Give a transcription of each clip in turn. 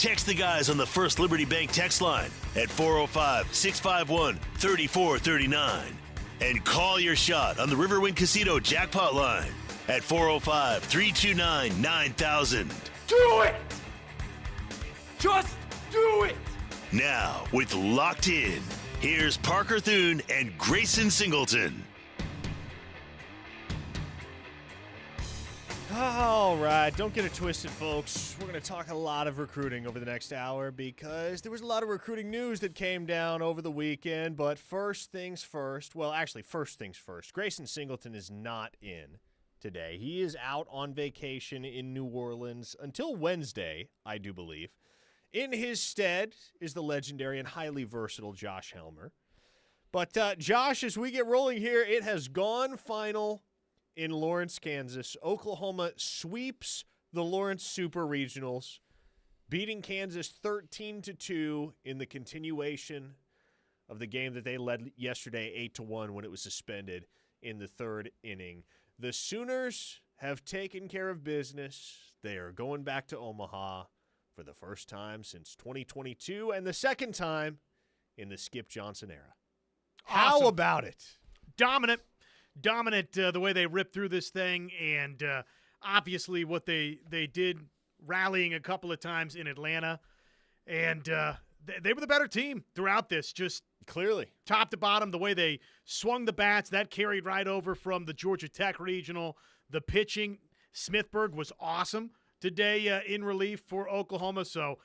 Text the guys on the First Liberty Bank text line at 405-651-3439. And call your shot on the Riverwind Casino jackpot line at 405-329-9000. Do it! Just do it! Now, with Locked In, here's Parker Thune and Grayson Singleton. All right, don't get it twisted, folks. We're going to talk a lot of recruiting over the next hour because there was a lot of recruiting news that came down over the weekend. But first things first, first things first. Grayson Singleton is not in today. He is out on vacation in New Orleans until Wednesday, I do believe. In his stead is the legendary and highly versatile Josh Helmer. But Josh, as we get rolling here, it has gone final in Lawrence, Kansas. Oklahoma sweeps the Lawrence Super Regionals, beating Kansas 13-2 in the continuation of the game that they led yesterday 8-1 when it was suspended in the third inning. The Sooners have taken care of business. They are going back to Omaha for the first time since 2022 and the second time in the Skip Johnson era. How Awesome. about it? Dominant the way they ripped through this thing, and obviously what they did rallying a couple of times in Atlanta, and they were the better team throughout this, just Clearly. top to bottom. The way they swung the bats, that carried right over from the Georgia Tech regional. The pitching, Smithburg was awesome today in relief for Oklahoma. So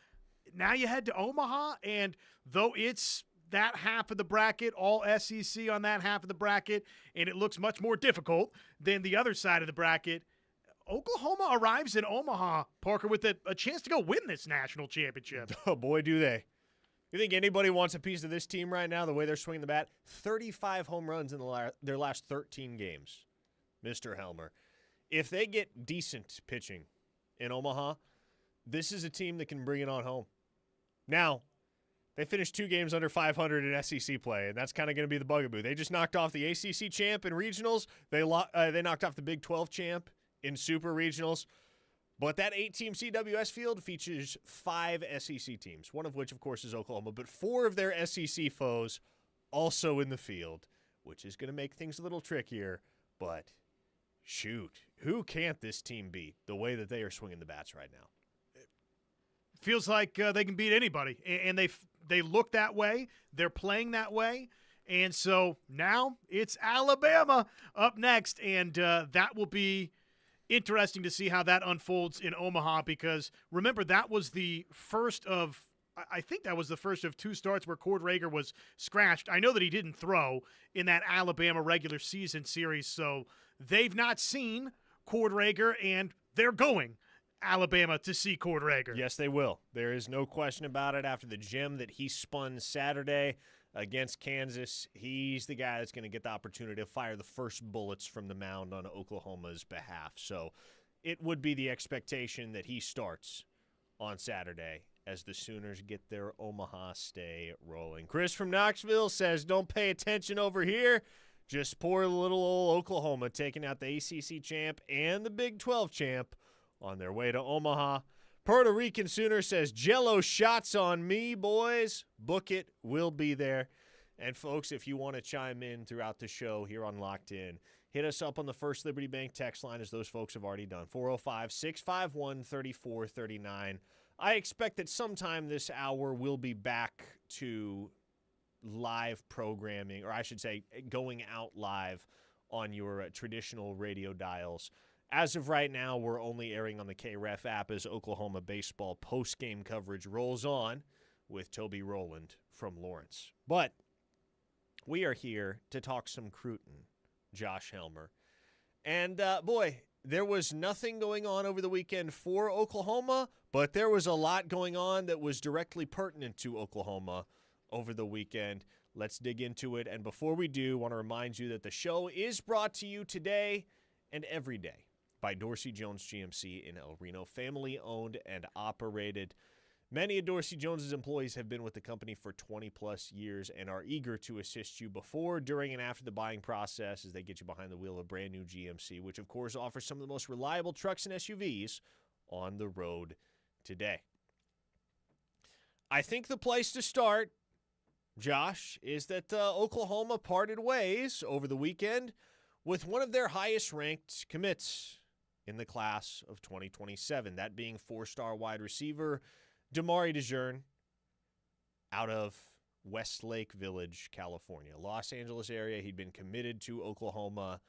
now you head to Omaha, and though it's that half of the bracket, all SEC on that half of the bracket, and it looks much more difficult than the other side of the bracket, Oklahoma arrives in Omaha, Parker, with a chance to go win this national championship. Oh, boy, do they. You think anybody wants a piece of this team right now, the way they're swinging the bat? 35 home runs in their last 13 games, Mr. Helmer. If they get decent pitching in Omaha, this is a team that can bring it on home. Now, they finished 2 games under 500 in SEC play, and that's kind of going to be the bugaboo. They just knocked off the ACC champ in regionals. They knocked off the Big 12 champ in super regionals. But that 8-team CWS field features 5 SEC teams, one of which, of course, is Oklahoma, but 4 of their SEC foes also in the field, which is going to make things a little trickier. But, shoot, who can't this team beat the way that they are swinging the bats right now? Feels like they can beat anybody, and they look that way. They're playing that way, and so now it's Alabama up next, and that will be interesting to see how that unfolds in Omaha because, remember, that was the first of – I think that was the first of 2 starts where Cord Rager was scratched. I know that he didn't throw in that Alabama regular season series, so they've not seen Cord Rager, and they're going Alabama to see Cord Rager. Yes, they will. There is no question about it. After the gem that he spun Saturday against Kansas, he's the guy that's going to get the opportunity to fire the first bullets from the mound on Oklahoma's behalf. So it would be the expectation that he starts on Saturday as the Sooners get their Omaha stay rolling. Chris from Knoxville says, don't pay attention over here. Just poor little old Oklahoma taking out the ACC champ and the Big 12 champ on their way to Omaha. Puerto Rican Sooner says, Jello shots on me, boys. Book it. We'll be there. And, folks, if you want to chime in throughout the show here on Locked In, hit us up on the First Liberty Bank text line, as those folks have already done, 405-651-3439. I expect that sometime this hour we'll be back to live programming, or I should say going out live on your traditional radio dials. As of right now, we're only airing on the KREF app as Oklahoma baseball post-game coverage rolls on with Toby Rowland from Lawrence. But we are here to talk some Cruton, Josh Helmer. And, boy, there was nothing going on over the weekend for Oklahoma, but there was a lot going on that was directly pertinent to Oklahoma over the weekend. Let's dig into it. And before we do, I want to remind you that the show is brought to you today and every day by Dorsey Jones GMC in El Reno, family-owned and operated. Many of Dorsey Jones's employees have been with the company for 20-plus years and are eager to assist you before, during, and after the buying process as they get you behind the wheel of a brand-new GMC, which, of course, offers some of the most reliable trucks and SUVs on the road today. I think the place to start, Josh, is that Oklahoma parted ways over the weekend with one of their highest-ranked commits in the class of 2027, that being four-star wide receiver Damari DeJearn out of Westlake Village, California. Los Angeles area. He'd been committed to Oklahoma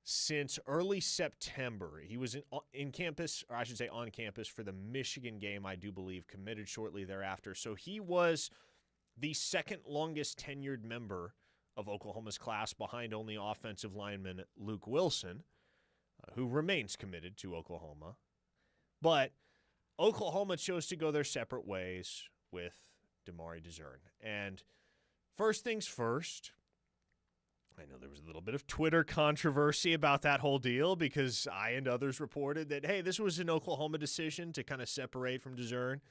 since early September. He was in campus, or I should say on campus, for the Michigan game, I do believe, committed shortly thereafter. So he was the second longest tenured member of Oklahoma's class, behind only offensive lineman Luke Wilson, who remains committed to Oklahoma. But Oklahoma chose to go their separate ways with Damari DeJearn. And first things first, I know there was a little bit of Twitter controversy about that whole deal because I and others reported that, hey, this was an Oklahoma decision to kind of separate from DeJearn.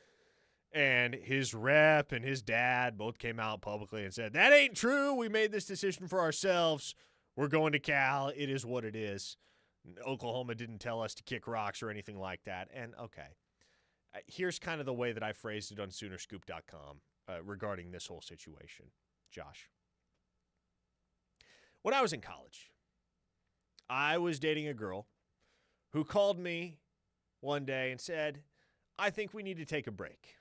And his rep and his dad both came out publicly and said, that ain't true. We made this decision for ourselves. We're going to Cal. It is what it is. Oklahoma didn't tell us to kick rocks or anything like that. And, okay, here's kind of the way that I phrased it on Soonerscoop.com regarding this whole situation, Josh. When I was in college, I was dating a girl who called me one day and said, I think we need to take a break.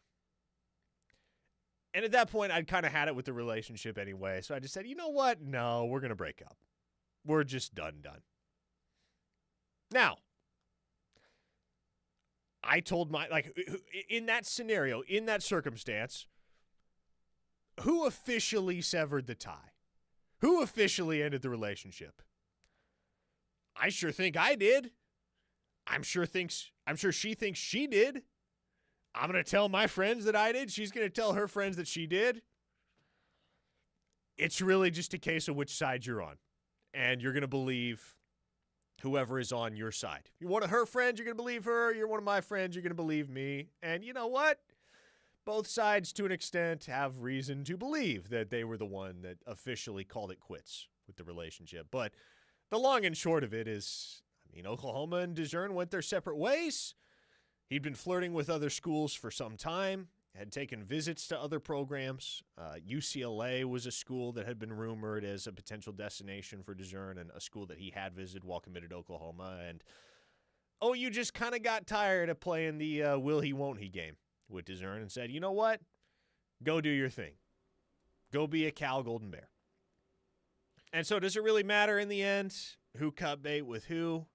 And at that point, I'd kind of had it with the relationship anyway. So I just said, you know what? No, we're going to break up. We're just done. Now, I told in that scenario, in that circumstance, who officially severed the tie? Who officially ended the relationship? I sure think I did. I'm sure she thinks she did. I'm going to tell my friends that I did. She's going to tell her friends that she did. It's really just a case of which side you're on. And you're going to believe whoever is on your side. You're one of her friends, you're going to believe her. You're one of my friends, you're going to believe me. And you know what? Both sides, to an extent, have reason to believe that they were the one that officially called it quits with the relationship. But the long and short of it is, Oklahoma and DeJearn went their separate ways. He'd been flirting with other schools for some time, had taken visits to other programs. UCLA was a school that had been rumored as a potential destination for DeJearn, and a school that he had visited while committed to Oklahoma. And OU just kind of got tired of playing the will he, won't he game with DeJearn and said, you know what? Go do your thing. Go be a Cal Golden Bear. And so does it really matter in the end who cut bait with who?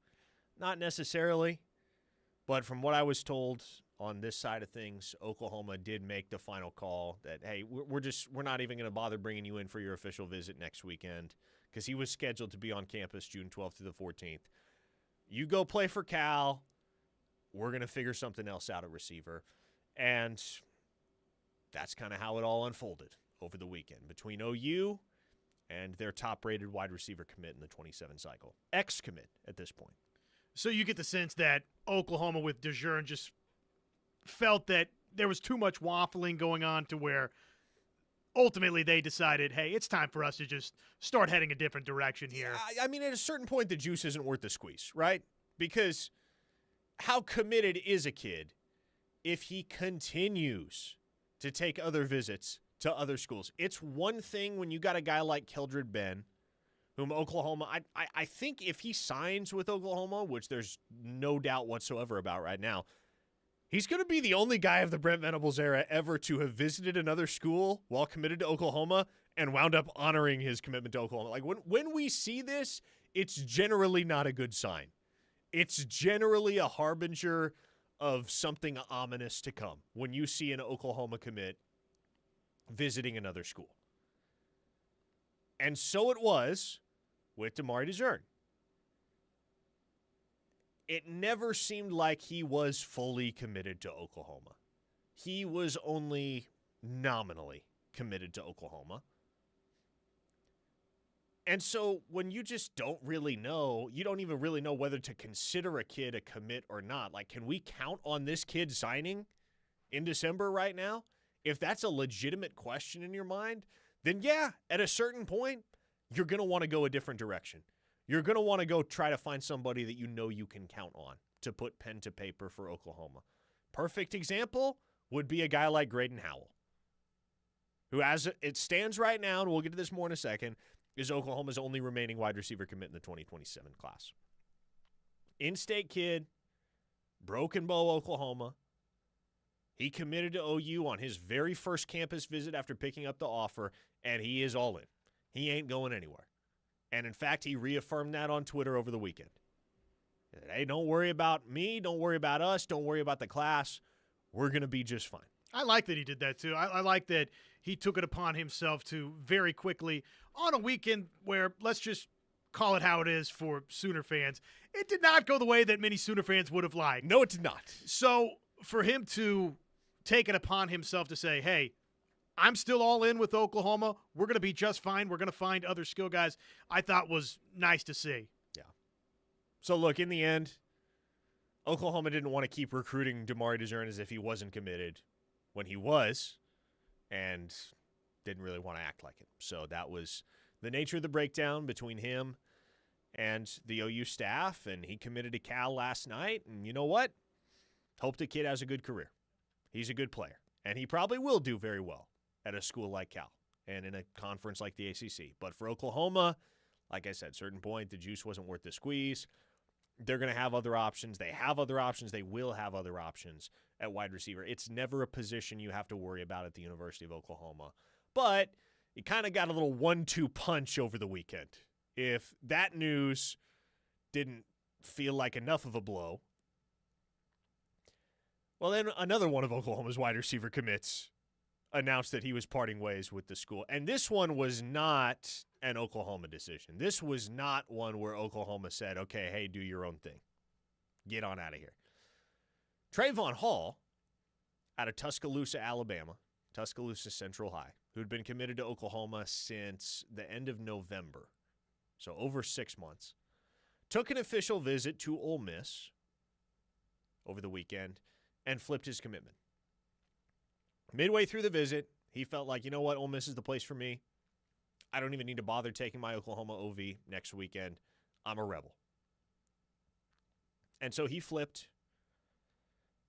Not necessarily. But from what I was told on this side of things, Oklahoma did make the final call that, hey, we're not even going to bother bringing you in for your official visit next weekend because he was scheduled to be on campus June 12th through the 14th. You go play for Cal. We're going to figure something else out at receiver. And that's kind of how it all unfolded over the weekend between OU and their top-rated wide receiver commit in the 27 cycle. Ex-commit at this point. So you get the sense that Oklahoma with DeJearn just felt that there was too much waffling going on to where ultimately they decided, hey, it's time for us to just start heading a different direction here. Yeah, at a certain point, the juice isn't worth the squeeze, right? Because how committed is a kid if he continues to take other visits to other schools? It's one thing when you got a guy like Keldred Ben, whom Oklahoma, I think if he signs with Oklahoma, which there's no doubt whatsoever about right now, he's going to be the only guy of the Brent Venables era ever to have visited another school while committed to Oklahoma and wound up honoring his commitment to Oklahoma. Like when we see this, it's generally not a good sign. It's generally a harbinger of something ominous to come when you see an Oklahoma commit visiting another school. And so it was with Damari DeJearn. It never seemed like he was fully committed to Oklahoma. He was only nominally committed to Oklahoma. And so when you just don't really know, you don't even really know whether to consider a kid a commit or not. Like, can we count on this kid signing in December right now? If that's a legitimate question in your mind, then yeah, at a certain point, you're going to want to go a different direction. You're going to want to go try to find somebody that you know you can count on to put pen to paper for Oklahoma. Perfect example would be a guy like Graydon Howell, who, as it stands right now, and we'll get to this more in a second, is Oklahoma's only remaining wide receiver commit in the 2027 class. In-state kid, Broken Bow, Oklahoma. He committed to OU on his very first campus visit after picking up the offer, and he is all in. He ain't going anywhere. And, in fact, he reaffirmed that on Twitter over the weekend. Hey, don't worry about me. Don't worry about us. Don't worry about the class. We're going to be just fine. I like that he did that, too. I like that he took it upon himself to very quickly, on a weekend where, let's just call it how it is for Sooner fans, it did not go the way that many Sooner fans would have liked. No, it did not. So for him to take it upon himself to say, hey, I'm still all in with Oklahoma. We're going to be just fine. We're going to find other skill guys, I thought was nice to see. Yeah. So, look, in the end, Oklahoma didn't want to keep recruiting DeMario DeJean as if he wasn't committed when he was, and didn't really want to act like it. So that was the nature of the breakdown between him and the OU staff, and he committed to Cal last night. And you know what? Hope the kid has a good career. He's a good player, and he probably will do very well at a school like Cal and in a conference like the ACC. But for Oklahoma, like I said, certain point, the juice wasn't worth the squeeze. They're going to have other options. They have other options. They will have other options at wide receiver. It's never a position you have to worry about at the University of Oklahoma. But it kind of got a little 1-2 punch over the weekend. If that news didn't feel like enough of a blow, well, then another one of Oklahoma's wide receiver commits announced that he was parting ways with the school. And this one was not an Oklahoma decision. This was not one where Oklahoma said, okay, hey, do your own thing. Get on out of here. Trayvon Hall, out of Tuscaloosa, Alabama, Tuscaloosa Central High, who'd been committed to Oklahoma since the end of November, so over 6 months, took an official visit to Ole Miss over the weekend and flipped his commitment. Midway through the visit, he felt like, you know what, Ole Miss is the place for me. I don't even need to bother taking my Oklahoma OV next weekend. I'm a rebel. And so he flipped,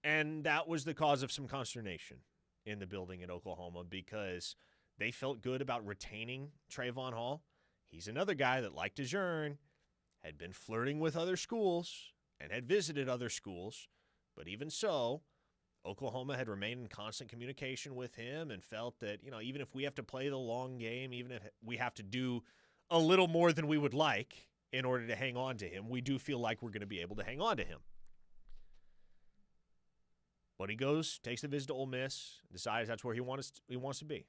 and that was the cause of some consternation in the building at Oklahoma because they felt good about retaining Trayvon Hall. He's another guy that, like DeJean, had been flirting with other schools and had visited other schools. But even so, Oklahoma had remained in constant communication with him and felt that, you know, even if we have to play the long game, even if we have to do a little more than we would like in order to hang on to him, we do feel like we're going to be able to hang on to him. But he goes, takes the visit to Ole Miss, decides that's where he wants to be.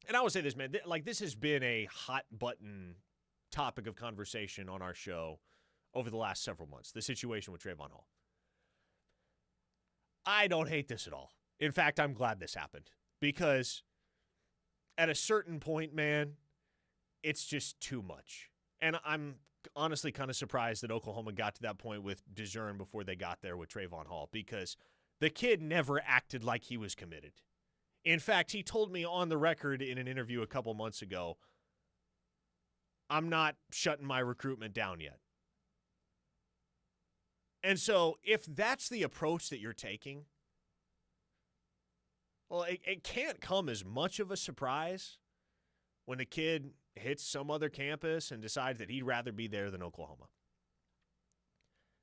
And I would say this, man, this has been a hot button topic of conversation on our show over the last several months, the situation with Trayvon Hall. I don't hate this at all. In fact, I'm glad this happened because at a certain point, man, it's just too much. And I'm honestly kind of surprised that Oklahoma got to that point with DeJean before they got there with Trayvon Hall because the kid never acted like he was committed. In fact, he told me on the record in an interview a couple months ago, I'm not shutting my recruitment down yet. And so if that's the approach that you're taking, well, it can't come as much of a surprise when a kid hits some other campus and decides that he'd rather be there than Oklahoma.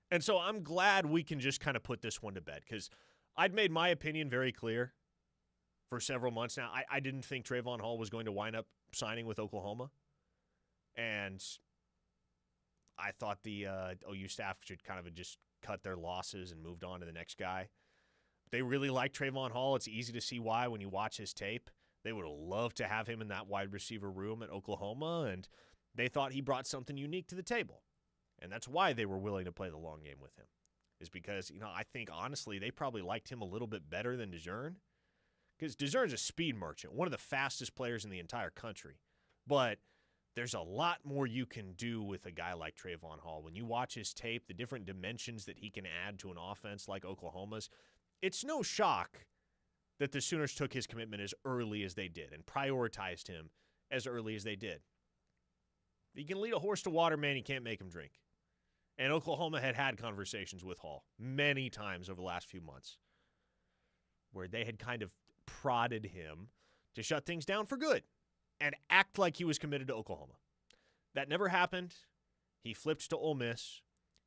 And so I'm glad we can just kind of put this one to bed because I'd made my opinion very clear for several months now. I didn't think Trayvon Hall was going to wind up signing with Oklahoma. And I thought the OU staff should kind of just cut their losses and moved on to the next guy. They really like Trayvon Hall. It's easy to see why when you watch his tape. They would have loved to have him in that wide receiver room at Oklahoma, and they thought he brought something unique to the table. And that's why they were willing to play the long game with him, is because, you know, I think, honestly, they probably liked him a little bit better than DeJean, because DeJean's a speed merchant, one of the fastest players in the entire country. But there's a lot more you can do with a guy like Trayvon Hall. When you watch his tape, the different dimensions that he can add to an offense like Oklahoma's, it's no shock that the Sooners took his commitment as early as they did and prioritized him as early as they did. You can lead a horse to water, man, you can't make him drink. And Oklahoma had conversations with Hall many times over the last few months. where they had kind of prodded him to shut things down for good and act like he was committed to Oklahoma. That never happened. He flipped to Ole Miss.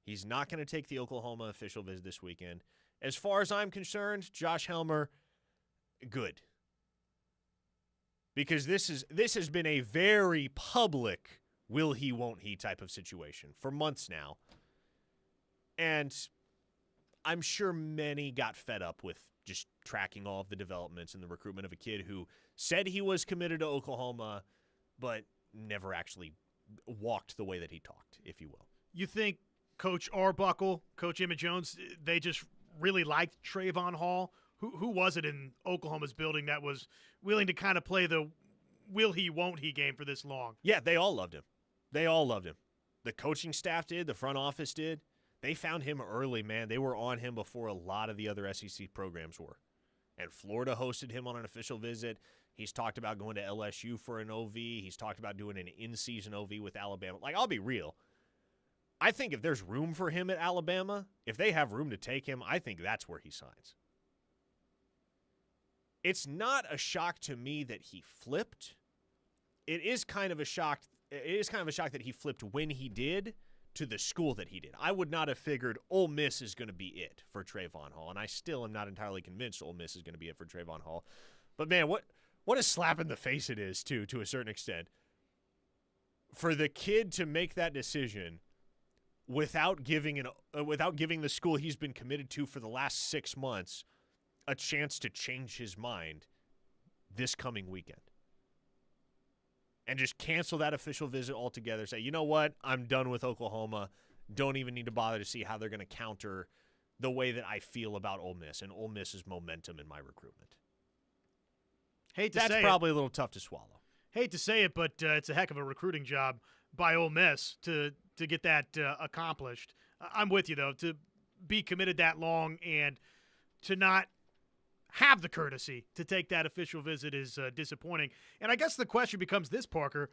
He's not going to take the Oklahoma official visit this weekend. As far as I'm concerned, Josh Helmer, good. Because this has been a very public will he, won't he type of situation for months now. And I'm sure many got fed up with just tracking all of the developments and the recruitment of a kid who said he was committed to Oklahoma, but never actually walked the way that he talked, if you will. You think Coach Arbuckle, Coach Emmett Jones, they just really liked Trayvon Hall? Who was it in Oklahoma's building that was willing to kind of play the will he, won't he game for this long? Yeah, they all loved him. They all loved him. The coaching staff did. The front office did. They found him early, man. They were on him before a lot of the other SEC programs were. And Florida hosted him on an official visit. He's talked about going to LSU for an OV. He's talked about doing an in-season OV with Alabama. Like, I'll be real. I think if there's room for him at Alabama, if they have room to take him, I think that's where he signs. It's not a shock to me that he flipped. It is kind of a shock that he flipped when he did to the school that he did. I would not have figured Ole Miss is going to be it for Trayvon Hall, and I still am not entirely convinced Ole Miss is going to be it for Trayvon Hall. But man, what a slap in the face it is too, to a certain extent, for the kid to make that decision without giving the school he's been committed to for the last 6 months a chance to change his mind this coming weekend. And just cancel that official visit altogether. Say, you know what? I'm done with Oklahoma. Don't even need to bother to see how they're going to counter the way that I feel about Ole Miss and Ole Miss's momentum in my recruitment. That's probably a little tough to swallow. Hate to say it, but it's a heck of a recruiting job by Ole Miss to get that accomplished. I'm with you, though. To be committed that long and to not have the courtesy to take that official visit is disappointing. And I guess the question becomes this, Parker.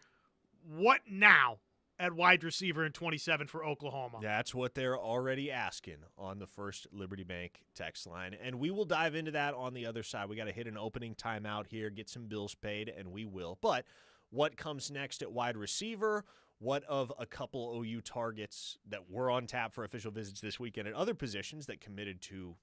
What now at wide receiver in 27 for Oklahoma? That's what they're already asking on the First Liberty Bank text line. And we will dive into that on the other side. We got to hit an opening timeout here, get some bills paid, and we will. But what comes next at wide receiver? What of a couple OU targets that were on tap for official visits this weekend at other positions that committed to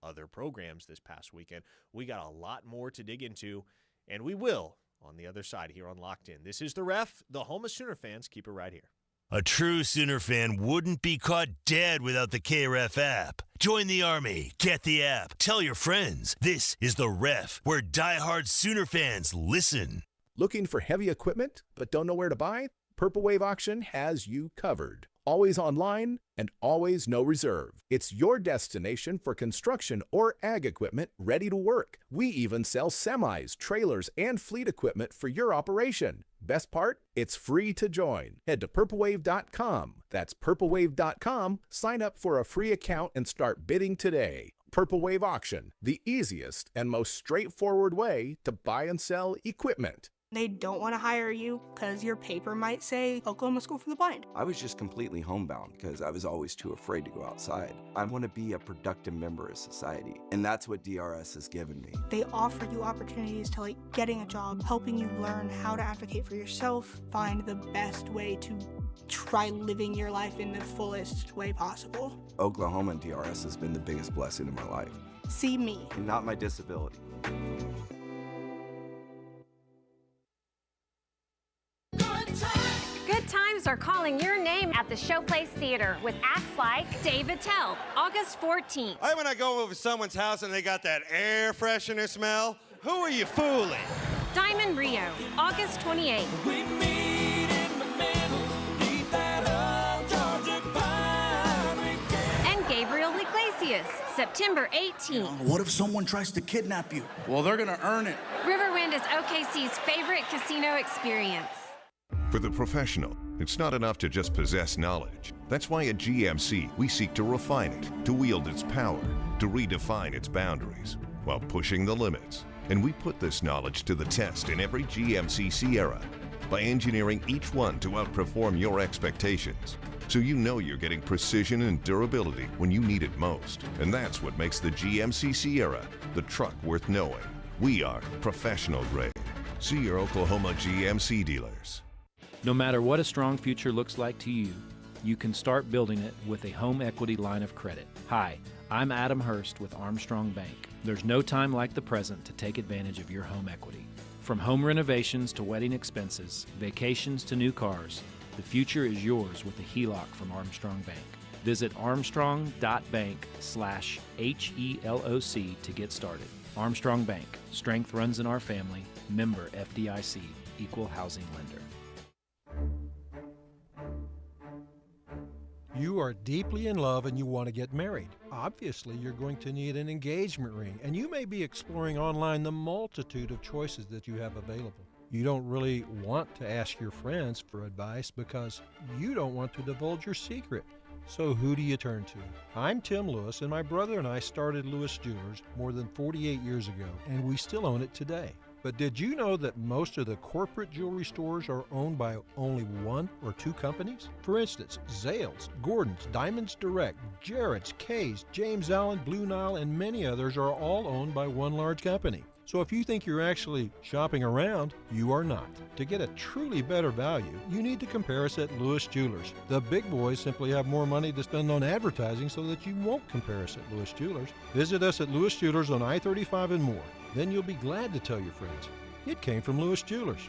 other programs this past weekend? We got a lot more to dig into, and we will on the other side here on Locked In. This is The Ref, the home of Sooner fans. Keep it right here. A true Sooner fan wouldn't be caught dead without the KREF app. Join the Army. Get the app. Tell your friends. This is The Ref, where diehard Sooner fans listen. Looking for heavy equipment but don't know where to buy? Purple Wave Auction has you covered. Always online and always no reserve. It's your destination for construction or ag equipment ready to work. We even sell semis, trailers, and fleet equipment for your operation. Best part? It's free to join. Head to purplewave.com. That's purplewave.com. Sign up for a free account and start bidding today. Purple Wave Auction, the easiest and most straightforward way to buy and sell equipment. They don't want to hire you because your paper might say Oklahoma School for the Blind. I was just completely homebound because I was always too afraid to go outside. I want to be a productive member of society, and that's what DRS has given me. They offer you opportunities to getting a job, helping you learn how to advocate for yourself, find the best way to try living your life in the fullest way possible. Oklahoma and DRS has been the biggest blessing in my life. See me. And not my disability. Good times are calling your name at the Showplace Theater with acts like Dave Attell, August 14th. When I go over someone's house and they got that air freshener smell, who are you fooling? Diamond Rio, August 28th. We meet in the middle, beat that up, Georgia pine. And Gabriel Iglesias, September 18th. What if someone tries to kidnap you? Well, they're gonna earn it. Riverwind is OKC's favorite casino experience. For the professional, it's not enough to just possess knowledge. That's why at GMC, we seek to refine it, to wield its power, to redefine its boundaries, while pushing the limits. And we put this knowledge to the test in every GMC Sierra. by engineering each one to outperform your expectations. So you know you're getting precision and durability when you need it most. And that's what makes the GMC Sierra the truck worth knowing. We are professional grade. See your Oklahoma GMC dealers. No matter what a strong future looks like to you, you can start building it with a home equity line of credit. Hi, I'm Adam Hurst with Armstrong Bank. There's no time like the present to take advantage of your home equity. From home renovations to wedding expenses, vacations to new cars, the future is yours with a HELOC from Armstrong Bank. Visit armstrong.bank/HELOC to get started. Armstrong Bank. Strength runs in our family. Member FDIC. Equal housing lender. You are deeply in love and you want to get married. Obviously, you're going to need an engagement ring, and you may be exploring online the multitude of choices that you have available. You don't really want to ask your friends for advice because you don't want to divulge your secret. So who do you turn to? I'm Tim Lewis, and my brother and I started Lewis Jewelers more than 48 years ago, and we still own it today. But did you know that most of the corporate jewelry stores are owned by only one or two companies? For instance, Zales, Gordon's, Diamonds Direct, Jarrett's, Kay's, James Allen, Blue Nile, and many others are all owned by one large company. So if you think you're actually shopping around, you are not. To get a truly better value, you need to compare us at Lewis Jewelers. The big boys simply have more money to spend on advertising so that you won't compare us at Lewis Jewelers. Visit us at Lewis Jewelers on I-35 and more. Then you'll be glad to tell your friends. It came from Lewis Jewelers.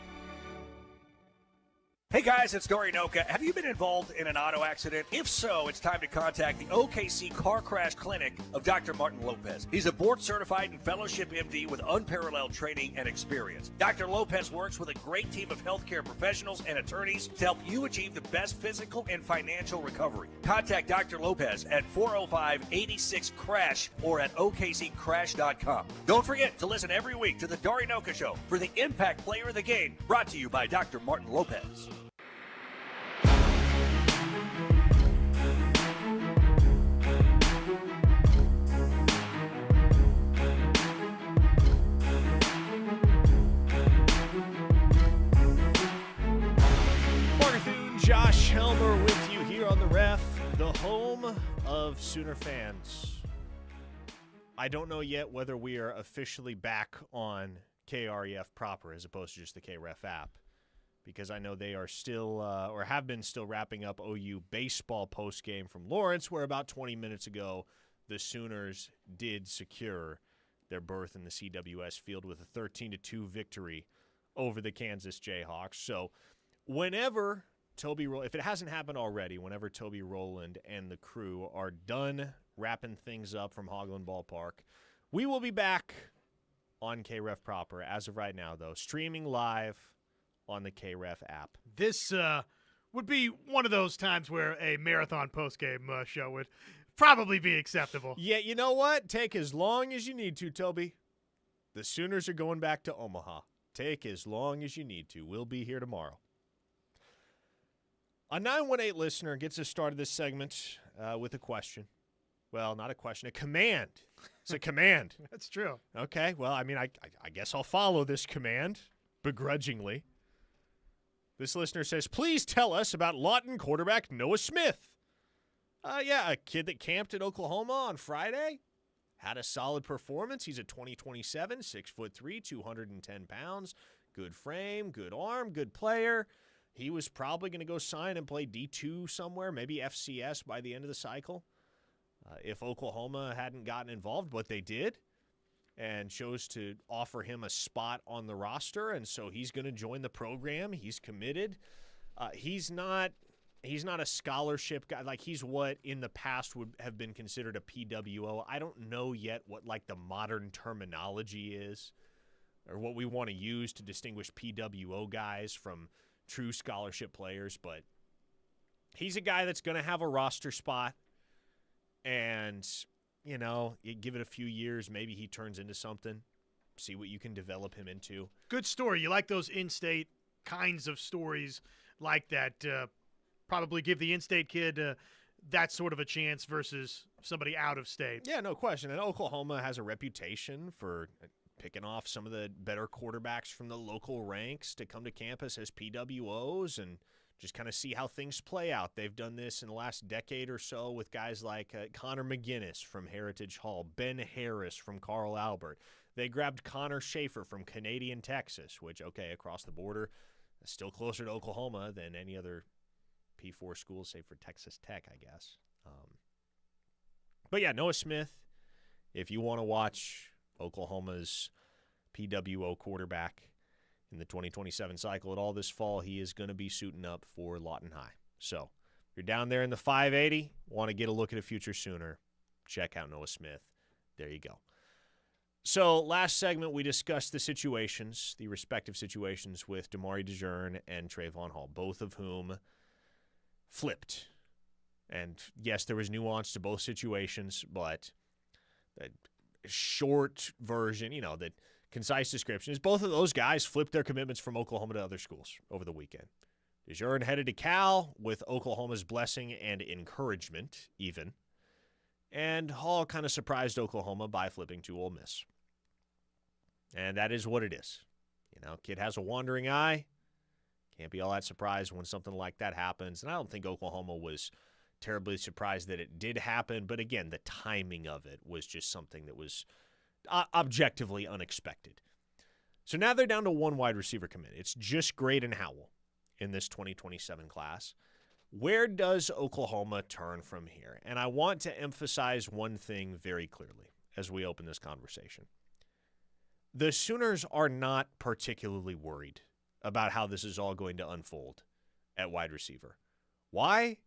Hey guys, it's Dory Noka. Have you been involved in an auto accident? If so, it's time to contact the OKC Car Crash Clinic of Dr. Martin Lopez. He's a board-certified and fellowship MD with unparalleled training and experience. Dr. Lopez works with a great team of healthcare professionals and attorneys to help you achieve the best physical and financial recovery. Contact Dr. Lopez at 405-86-CRASH or at okccrash.com. Don't forget to listen every week to the Dory Noka Show for the Impact Player of the Game, brought to you by Dr. Martin Lopez. Josh Helmer with you here on the Ref, the home of Sooner fans. I don't know yet whether we are officially back on KREF proper as opposed to just the KREF app, because I know they are still, or have been still, wrapping up OU baseball postgame from Lawrence, where about 20 minutes ago the Sooners did secure their berth in the CWS field with a 13-2 victory over the Kansas Jayhawks. So whenever if it hasn't happened already, whenever Toby Rowland and the crew are done wrapping things up from Hoagland Ballpark, we will be back on KREF proper. As of right now, though, streaming live on the KREF app. This would be one of those times where a marathon postgame show would probably be acceptable. Yeah, you know what? Take as long as you need to, Toby. The Sooners are going back to Omaha. Take as long as you need to. We'll be here tomorrow. A 918 listener gets us started this segment with a question. Well, not a question, a command. It's a command. That's true. Okay, well, I mean, I guess I'll follow this command begrudgingly. This listener says, please tell us about Lawton quarterback Noah Smith. Yeah, a kid that camped at Oklahoma on Friday. Had a solid performance. He's a 2027, 6'3", 210 pounds. Good frame, good arm, good player. He was probably going to go sign and play D2 somewhere, maybe FCS by the end of the cycle, if Oklahoma hadn't gotten involved, but they did, and chose to offer him a spot on the roster, and so he's going to join the program. He's committed. He's not a scholarship guy. Like, he's what in the past would have been considered a PWO. I don't know yet what, like, the modern terminology is or what we want to use to distinguish PWO guys from true scholarship players, but he's a guy that's going to have a roster spot, and, you know, you give it a few years, maybe he turns into something. See what you can develop him into. Good story. You like those in-state kinds of stories like that. Probably give the in-state kid that sort of a chance versus somebody out of state. Yeah, no question. And Oklahoma has a reputation for picking off some of the better quarterbacks from the local ranks to come to campus as PWOs and just kind of see how things play out. They've done this in the last decade or so with guys like Connor McGinnis from Heritage Hall, Ben Harris from Carl Albert. They grabbed Connor Schaefer from Canadian Texas, which, okay, across the border, is still closer to Oklahoma than any other P4 school, save for Texas Tech, I guess. But yeah, Noah Smith, if you want to watch Oklahoma's PWO quarterback in the 2027 cycle at all this fall, he is going to be suiting up for Lawton High. So if you're down there in the 580, want to get a look at a future Sooner, check out Noah Smith. There you go. So last segment, we discussed the respective situations with Damari DeJearn and Trayvon Hall, both of whom flipped. And yes, there was nuance to both situations, but the short version, the concise description is both of those guys flipped their commitments from Oklahoma to other schools over the weekend. DeJearn headed to Cal with Oklahoma's blessing and encouragement, even. And Hall kind of surprised Oklahoma by flipping to Ole Miss. And that is what it is. Kid has a wandering eye. Can't be all that surprised when something like that happens. And I don't think Oklahoma was terribly surprised that it did happen. But again, the timing of it was just something that was objectively unexpected. So now they're down to one wide receiver commit. It's just Graydon Howell in this 2027 class. Where does Oklahoma turn from here? And I want to emphasize one thing very clearly as we open this conversation. The Sooners are not particularly worried about how this is all going to unfold at wide receiver. Why?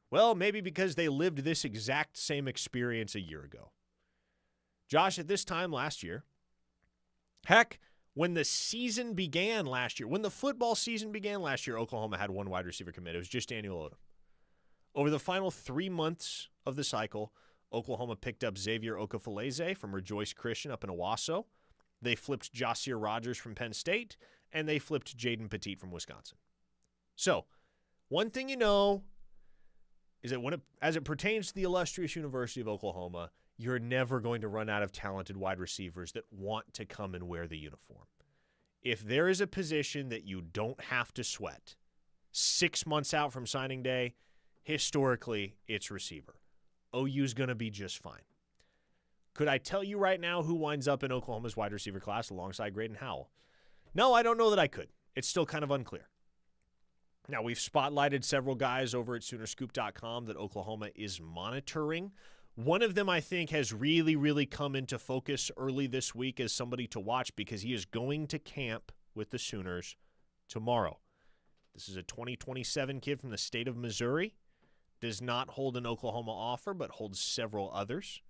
Well, maybe because they lived this exact same experience a year ago. Josh, at this time last year, heck, when the season began last year, when the football season began last year, Oklahoma had one wide receiver commit. It was just Daniel Odom. Over the final 3 months of the cycle, Oklahoma picked up Xavier Okafaleze from Rejoice Christian up in Owasso. They flipped Jahsir Rogers from Penn State, and they flipped Jaden Petit from Wisconsin. So, one thing you know is that as it pertains to the illustrious University of Oklahoma, you're never going to run out of talented wide receivers that want to come and wear the uniform. If there is a position that you don't have to sweat 6 months out from signing day, historically, it's receiver. OU's going to be just fine. Could I tell you right now who winds up in Oklahoma's wide receiver class alongside Graydon Howell? No, I don't know that I could. It's still kind of unclear. Now, we've spotlighted several guys over at Soonerscoop.com that Oklahoma is monitoring. One of them, I think, has really, really come into focus early this week as somebody to watch because he is going to camp with the Sooners tomorrow. This is a 2027 kid from the state of Missouri. Does not hold an Oklahoma offer, but holds several others.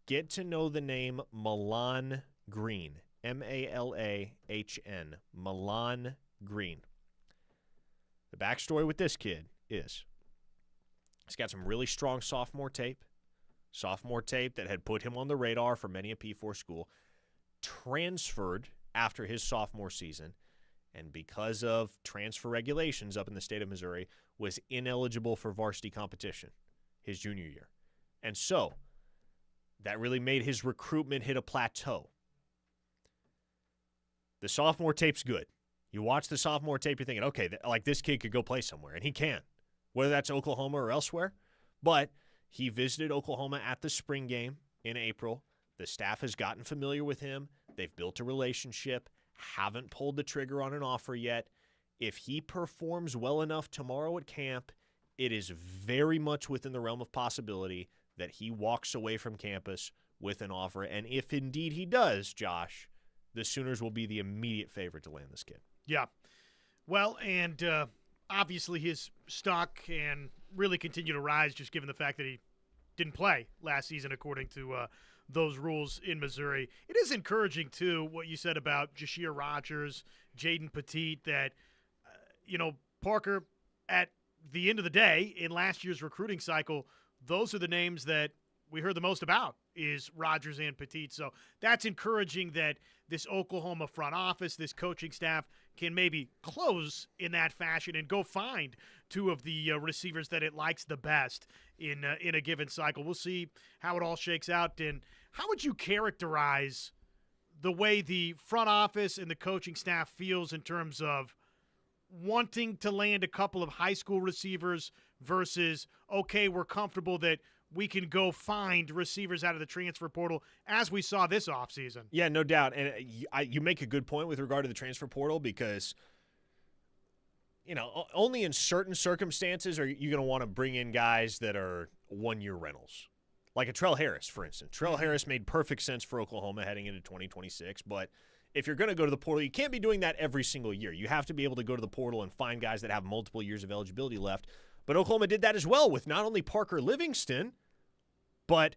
Get to know the name Milan Green. M-A-L-A-H-N. Milan Green. The backstory with this kid is he's got some really strong sophomore tape that had put him on the radar for many a P4 school, transferred after his sophomore season, and because of transfer regulations up in the state of Missouri, was ineligible for varsity competition his junior year. And so that really made his recruitment hit a plateau. The sophomore tape's good. You watch the sophomore tape, you're thinking, okay, this kid could go play somewhere, and he can, whether that's Oklahoma or elsewhere. But he visited Oklahoma at the spring game in April. The staff has gotten familiar with him. They've built a relationship, haven't pulled the trigger on an offer yet. If he performs well enough tomorrow at camp, it is very much within the realm of possibility that he walks away from campus with an offer. And if indeed he does, Josh, the Sooners will be the immediate favorite to land this kid. Yeah. Well, and obviously his stock can really continue to rise just given the fact that he didn't play last season according to those rules in Missouri. It is encouraging, too, what you said about Jahsir Rogers, Jaden Petit, that, Parker, at the end of the day, in last year's recruiting cycle, those are the names that we heard the most about is Rogers and Petit. So that's encouraging that this Oklahoma front office, this coaching staff can maybe close in that fashion and go find two of the receivers that it likes the best in a given cycle. We'll see how it all shakes out. And how would you characterize the way the front office and the coaching staff feels in terms of wanting to land a couple of high school receivers versus, okay, we're comfortable that we can go find receivers out of the transfer portal, as we saw this offseason. Yeah, no doubt. And you make a good point with regard to the transfer portal because, only in certain circumstances are you going to want to bring in guys that are one-year rentals. Like a Trell Harris, for instance. Trell Harris made perfect sense for Oklahoma heading into 2026, but if you're going to go to the portal, you can't be doing that every single year. You have to be able to go to the portal and find guys that have multiple years of eligibility left. But Oklahoma did that as well with not only Parker Livingston, but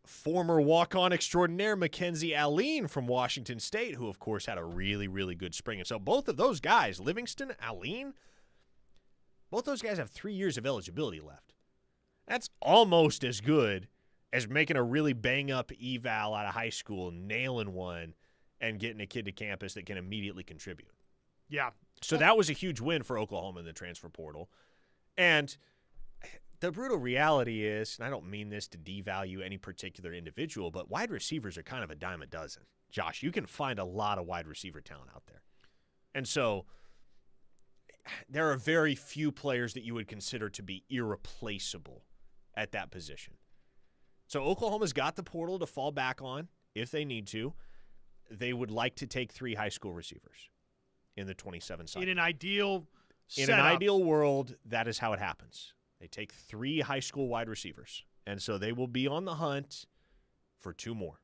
former walk-on extraordinaire Mackenzie Allen from Washington State, who, of course, had a really, really good spring. And so both of those guys, Livingston, Allen, both those guys have 3 years of eligibility left. That's almost as good as making a really bang-up eval out of high school, nailing one, and getting a kid to campus that can immediately contribute. Yeah. So that was a huge win for Oklahoma in the transfer portal. And the brutal reality is, and I don't mean this to devalue any particular individual, but wide receivers are kind of a dime a dozen. Josh, you can find a lot of wide receiver talent out there. And so there are very few players that you would consider to be irreplaceable at that position. So Oklahoma's got the portal to fall back on if they need to. They would like to take 3 high school receivers in the 27 cycle. In an ideal In an ideal world, that is how it happens. They take 3 high school wide receivers, and so they will be on the hunt for 2 more.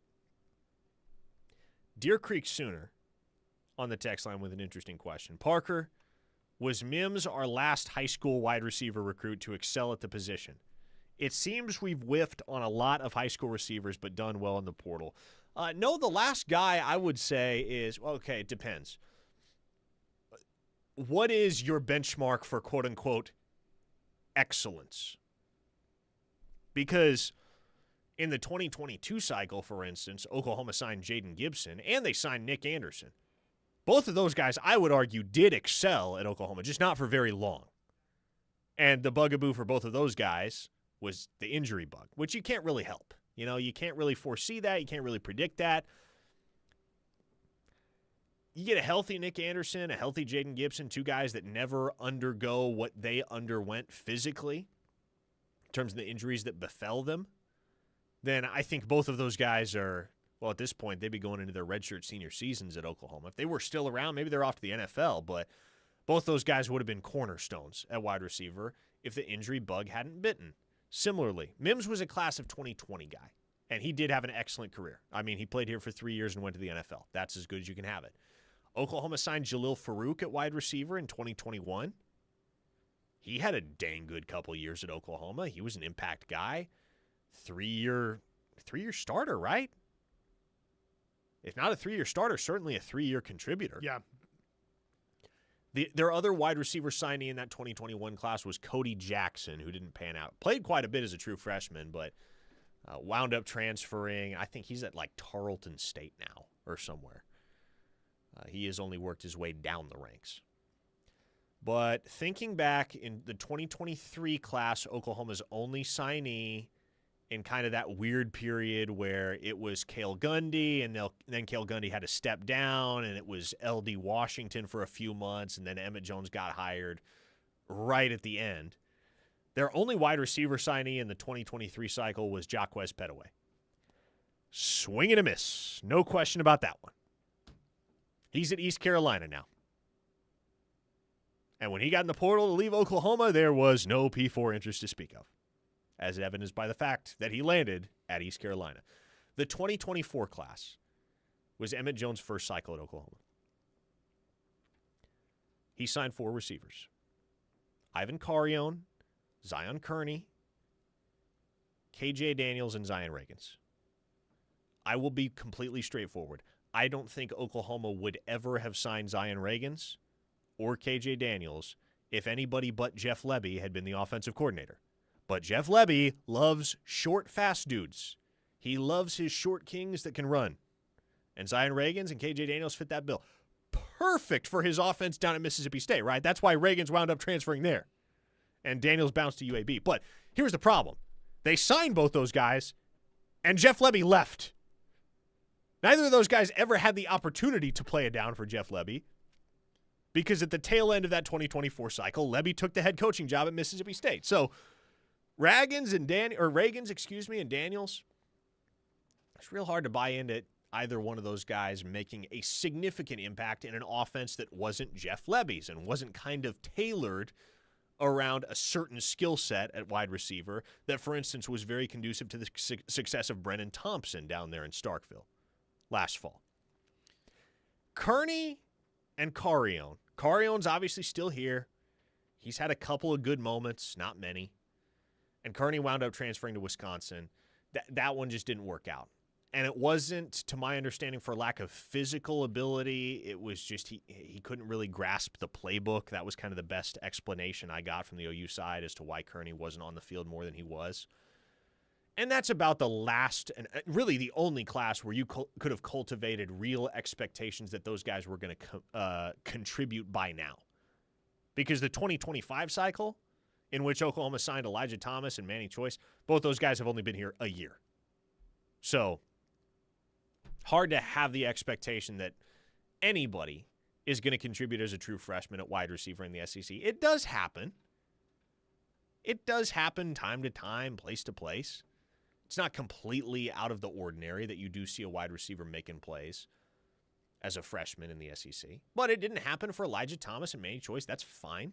Deer Creek Sooner on the text line with an interesting question. Parker, was Mims our last high school wide receiver recruit to excel at the position? It seems we've whiffed on a lot of high school receivers but done well in the portal. No, the last guy I would say is, okay, it depends. What is your benchmark for quote-unquote excellence? Because in the 2022 cycle, for instance, Oklahoma signed Jaden Gibson and they signed Nick Anderson. Both of those guys, I would argue, did excel at Oklahoma, just not for very long. And the bugaboo for both of those guys was the injury bug, which you can't really help. You can't really foresee that. You can't really predict that. You get a healthy Nick Anderson, a healthy Jaden Gibson, 2 guys that never undergo what they underwent physically in terms of the injuries that befell them, then I think both of those guys are, well, at this point, they'd be going into their redshirt senior seasons at Oklahoma. If they were still around, maybe they're off to the NFL, but both those guys would have been cornerstones at wide receiver if the injury bug hadn't bitten. Similarly, Mims was a class of 2020 guy, and he did have an excellent career. I mean, he played here for 3 years and went to the NFL. That's as good as you can have it. Oklahoma signed Jalil Farouk at wide receiver in 2021. He had a dang good couple years at Oklahoma. He was an impact guy. 3-year starter, right? If not a 3-year starter, certainly a 3-year contributor. Yeah. Their other wide receiver signee in that 2021 class was Cody Jackson, who didn't pan out. Played quite a bit as a true freshman, but wound up transferring. I think he's at like Tarleton State now or somewhere. He has only worked his way down the ranks. But thinking back in the 2023 class, Oklahoma's only signee in kind of that weird period where it was Cale Gundy, and then Cale Gundy had to step down, and it was L.D. Washington for a few months, and then Emmett Jones got hired right at the end. Their only wide receiver signee in the 2023 cycle was Jaquez Petaway. Swing and a miss. No question about that one. He's at East Carolina now. And when he got in the portal to leave Oklahoma, there was no P4 interest to speak of, as evidenced by the fact that he landed at East Carolina. The 2024 class was Emmett Jones' first cycle at Oklahoma. He signed 4 receivers. Ivan Carrion, Zion Kearney, KJ Daniels, and Zion Reagans. I will be completely straightforward. I don't think Oklahoma would ever have signed Zion Reagans or KJ Daniels if anybody but Jeff Lebby had been the offensive coordinator. But Jeff Lebby loves short, fast dudes. He loves his short kings that can run. And Zion Reagans and KJ Daniels fit that bill. Perfect for his offense down at Mississippi State, right? That's why Reagans wound up transferring there. And Daniels bounced to UAB. But here's the problem. They signed both those guys, and Jeff Lebby left. Neither of those guys ever had the opportunity to play it down for Jeff Lebby, because at the tail end of that 2024 cycle, Lebby took the head coaching job at Mississippi State. So Reagans and Daniels, it's real hard to buy into either one of those guys making a significant impact in an offense that wasn't Jeff Lebby's and wasn't kind of tailored around a certain skill set at wide receiver that, for instance, was very conducive to the success of Brennan Thompson down there in Starkville last fall. Kearney and Carrion. Carrion's obviously still here. He's had a couple of good moments, not many. And Kearney wound up transferring to Wisconsin. That one just didn't work out. And it wasn't, to my understanding, for lack of physical ability. It was just he couldn't really grasp the playbook. That was kind of the best explanation I got from the OU side as to why Kearney wasn't on the field more than he was. And that's about the last and really the only class where you could have cultivated real expectations that those guys were going to contribute by now. Because the 2025 cycle, in which Oklahoma signed Elijah Thomas and Manny Choice, both those guys have only been here a year. So hard to have the expectation that anybody is going to contribute as a true freshman at wide receiver in the SEC. It does happen. It does happen time to time, place to place. It's not completely out of the ordinary that you do see a wide receiver making plays as a freshman in the SEC. But it didn't happen for Elijah Thomas and Manny Choice. That's fine.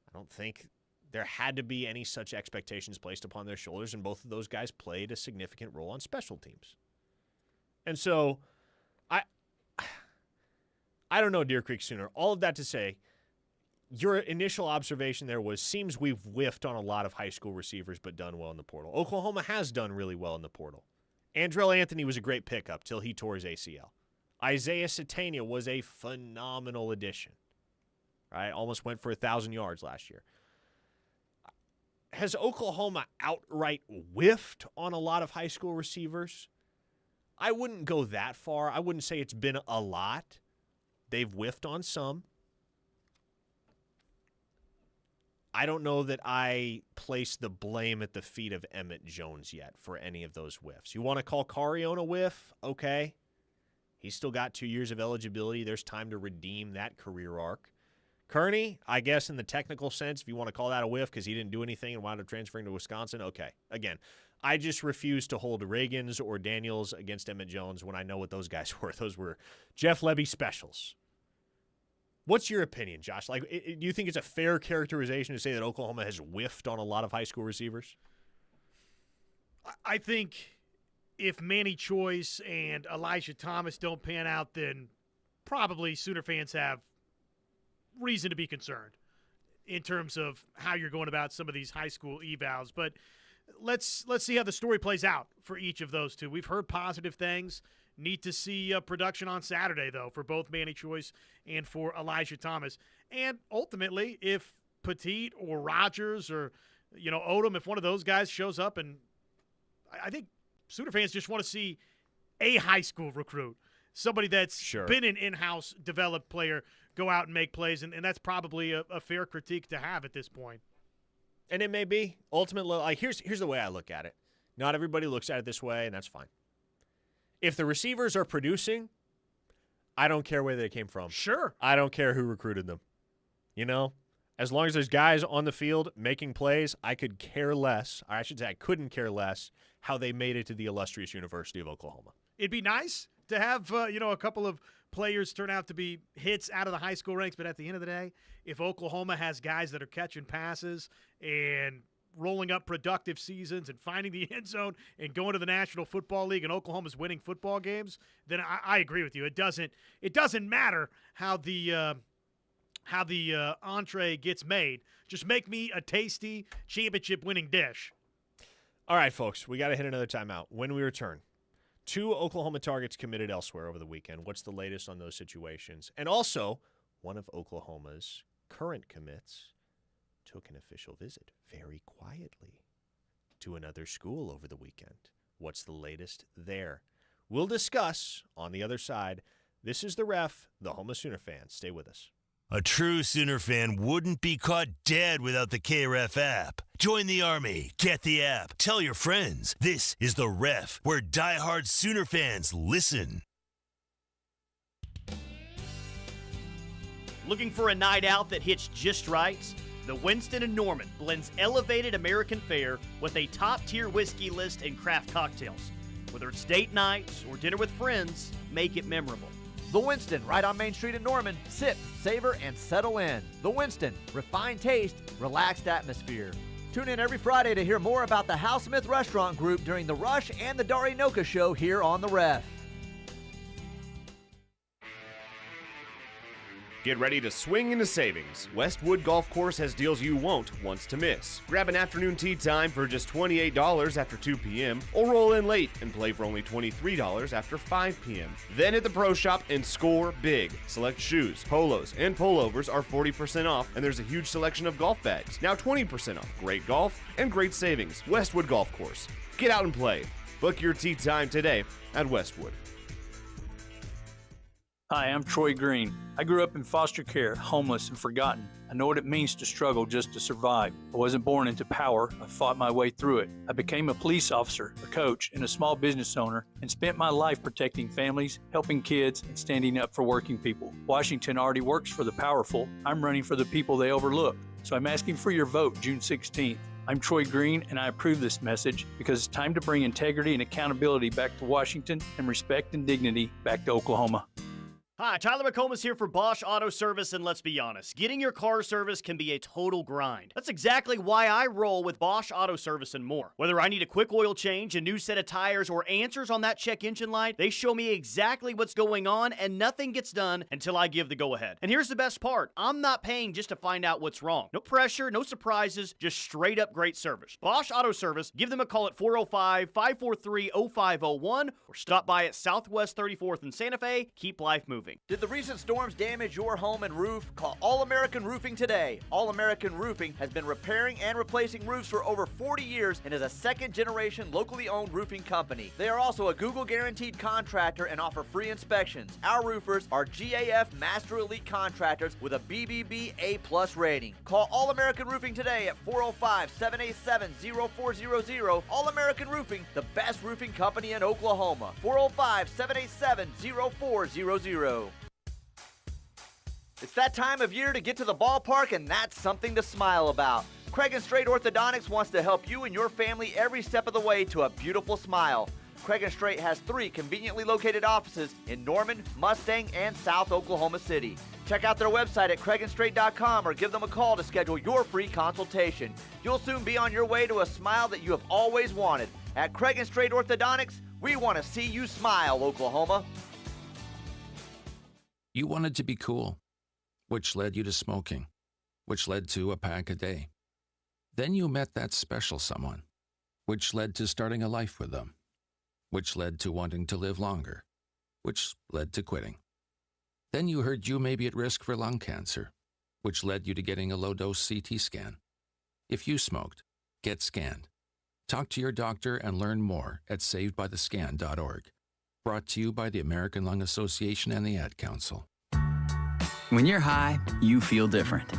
I don't think there had to be any such expectations placed upon their shoulders, and both of those guys played a significant role on special teams. And so, I don't know, Deer Creek Sooner. All of that to say, your initial observation there was, seems we've whiffed on a lot of high school receivers but done well in the portal. Oklahoma has done really well in the portal. Andrell Anthony was a great pickup till he tore his ACL. Isaiah Satania was a phenomenal addition. Right? Almost went for 1,000 yards last year. Has Oklahoma outright whiffed on a lot of high school receivers? I wouldn't go that far. I wouldn't say it's been a lot. They've whiffed on some. I don't know that I place the blame at the feet of Emmett Jones yet for any of those whiffs. You want to call Carrion a whiff? Okay. He's still got 2 years of eligibility. There's time to redeem that career arc. Kearney, I guess in the technical sense, if you want to call that a whiff because he didn't do anything and wound up transferring to Wisconsin, okay. Again, I just refuse to hold Reagans or Daniels against Emmett Jones when I know what those guys were. Those were Jeff Lebby specials. What's your opinion, Josh? Like, do you think it's a fair characterization to say that Oklahoma has whiffed on a lot of high school receivers? I think if Manny Choice and Elijah Thomas don't pan out, then probably Sooner fans have reason to be concerned in terms of how you're going about some of these high school evals. But let's see how the story plays out for each of those two. We've heard positive things. Need to see production on Saturday, though, for both Manny Choice and for Elijah Thomas. And ultimately, if Petit or Rogers or, Odom, if one of those guys shows up, and I think Sooner fans just want to see a high school recruit, somebody that's been an in-house developed player, go out and make plays, and that's probably a fair critique to have at this point. And it may be. Ultimately, like, here's the way I look at it. Not everybody looks at it this way, and that's fine. If the receivers are producing, I don't care where they came from. Sure. I don't care who recruited them. As long as there's guys on the field making plays, I could care less, or I should say I couldn't care less, how they made it to the illustrious University of Oklahoma. It'd be nice to have, a couple of players turn out to be hits out of the high school ranks, but at the end of the day, if Oklahoma has guys that are catching passes and rolling up productive seasons and finding the end zone and going to the National Football League and Oklahoma's winning football games, then I agree with you. It doesn't matter how the entree gets made. Just make me a tasty championship-winning dish. All right, folks, we got to hit another timeout. When we return, 2 Oklahoma targets committed elsewhere over the weekend. What's the latest on those situations? And also, one of Oklahoma's current commits took an official visit very quietly to another school over the weekend. What's the latest there? We'll discuss on the other side. This is The Ref, the home of Sooner fans. Stay with us. A true Sooner fan wouldn't be caught dead without the KREF app. Join the Army. Get the app. Tell your friends. This is The Ref, where diehard Sooner fans listen. Looking for a night out that hits just right? The Winston & Norman blends elevated American fare with a top-tier whiskey list and craft cocktails. Whether it's date night or dinner with friends, make it memorable. The Winston, right on Main Street in Norman. Sip, savor, and settle in. The Winston, refined taste, relaxed atmosphere. Tune in every Friday to hear more about the Hal Smith Restaurant Group during The Rush and the Dari Noka Show here on The Ref. Get ready to swing into savings. Westwood Golf Course has deals you won't want to miss. Grab an afternoon tea time for just $28 after 2 p.m. or roll in late and play for only $23 after 5 p.m. Then hit the pro shop and score big. Select shoes, polos, and pullovers are 40% off, and there's a huge selection of golf bags. Now 20% off. Great golf and great savings. Westwood Golf Course. Get out and play. Book your tee time today at Westwood. Hi, I'm Troy Green. I grew up in foster care, homeless and forgotten. I know what it means to struggle just to survive. I wasn't born into power. I fought my way through it. I became a police officer, a coach, and a small business owner, and spent my life protecting families, helping kids, and standing up for working people. Washington already works for the powerful. I'm running for the people they overlook. So I'm asking for your vote June 16th. I'm Troy Green, and I approve this message because it's time to bring integrity and accountability back to Washington and respect and dignity back to Oklahoma. Hi, Tyler McComas here for Bosch Auto Service, and let's be honest, getting your car service can be a total grind. That's exactly why I roll with Bosch Auto Service and more. Whether I need a quick oil change, a new set of tires, or answers on that check engine light, they show me exactly what's going on, and nothing gets done until I give the go-ahead. And here's the best part. I'm not paying just to find out what's wrong. No pressure, no surprises, just straight-up great service. Bosch Auto Service, give them a call at 405-543-0501 or stop by at Southwest 34th in Santa Fe. Keep life moving. Did the recent storms damage your home and roof? Call All American Roofing today. All American Roofing has been repairing and replacing roofs for over 40 years and is a second-generation locally owned roofing company. They are also a Google guaranteed contractor and offer free inspections. Our roofers are GAF Master Elite contractors with a BBB A+ rating. Call All American Roofing today at 405-787-0400. All American Roofing, the best roofing company in Oklahoma. 405-787-0400. It's that time of year to get to the ballpark, and that's something to smile about. Craig and Straight Orthodontics wants to help you and your family every step of the way to a beautiful smile. Craig and Straight has 3 conveniently located offices in Norman, Mustang, and South Oklahoma City. Check out their website at craigandstraight.com or give them a call to schedule your free consultation. You'll soon be on your way to a smile that you have always wanted. At Craig and Straight Orthodontics, we want to see you smile, Oklahoma. You wanted to be cool, which led you to smoking, which led to a pack a day. Then you met that special someone, which led to starting a life with them, which led to wanting to live longer, which led to quitting. Then you heard you may be at risk for lung cancer, which led you to getting a low-dose CT scan. If you smoked, get scanned. Talk to your doctor and learn more at savedbythescan.org. Brought to you by the American Lung Association and the Ad Council. When you're high, you feel different.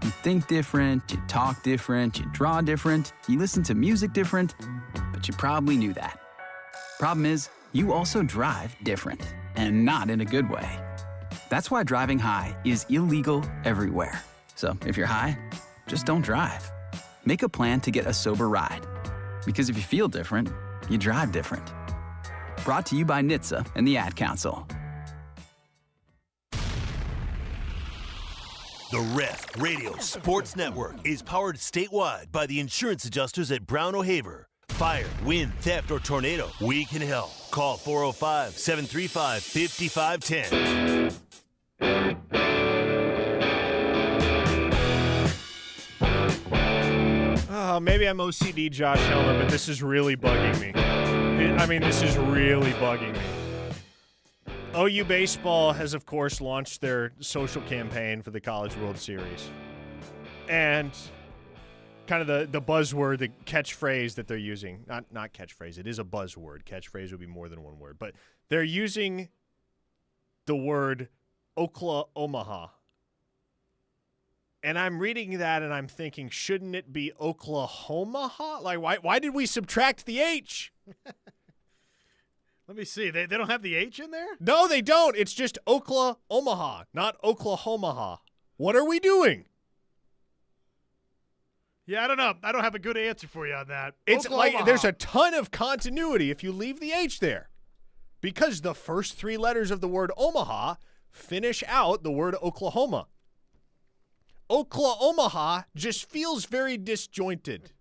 You think different, you talk different, you draw different, you listen to music different, but you probably knew that. Problem is, you also drive different, and not in a good way. That's why driving high is illegal everywhere. So if you're high, just don't drive. Make a plan to get a sober ride. Because if you feel different, you drive different. Brought to you by NHTSA and the Ad Council. The Ref Radio Sports Network is powered statewide by the insurance adjusters at Brown O'Haver. Fire, wind, theft, or tornado, we can help. Call 405-735-5510. Oh, maybe I'm OCD Josh Helmer, but this is really bugging me. This is really bugging me. OU Baseball has, of course, launched their social campaign for the College World Series. And kind of the buzzword, the catchphrase that they're using, not catchphrase, it is a buzzword. Catchphrase would be more than one word. But they're using the word Omaha And I'm reading that and I'm thinking, shouldn't it be Oklahoma? Like, why did we subtract the H? Let me see. They don't have the H in there? No, they don't. It's just Omaha, not Oklahoma. What are we doing? Yeah, I don't know. I don't have a good answer for you on that. It's Oklahoma. like there's a ton of continuity if you leave the H there. Because the first 3 letters of the word Omaha finish out the word Oklahoma. Oklahoma just feels very disjointed.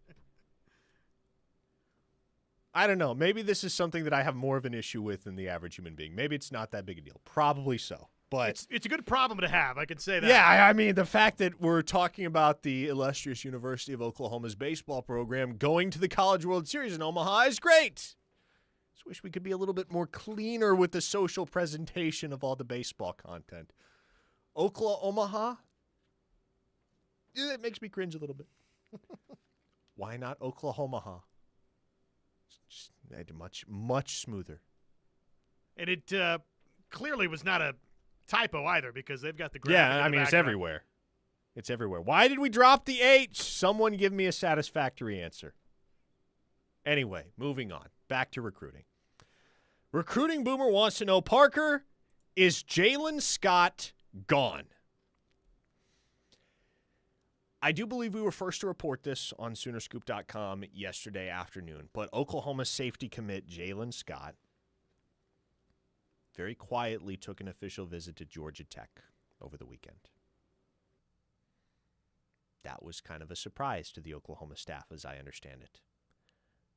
I don't know. Maybe this is something that I have more of an issue with than the average human being. Maybe it's not that big a deal. Probably so. But it's a good problem to have. I can say that. Yeah, I mean, the fact that we're talking about the illustrious University of Oklahoma's baseball program going to the College World Series in Omaha is great. Just wish we could be a little bit more cleaner with the social presentation of all the baseball content. Omaha? It makes me cringe a little bit. Why not Oklahoma? Just much smoother. And it clearly was not a typo either because they've got the graphic. Yeah, I mean, it's everywhere. It's everywhere. Why did we drop the H? Someone give me a satisfactory answer. Anyway, moving on. Back to recruiting. Recruiting Boomer wants to know, Parker, is Jalen Scott gone? I do believe we were first to report this on Soonerscoop.com yesterday afternoon, but Oklahoma safety commit Jalen Scott very quietly took an official visit to Georgia Tech over the weekend. That was kind of a surprise to the Oklahoma staff, as I understand it.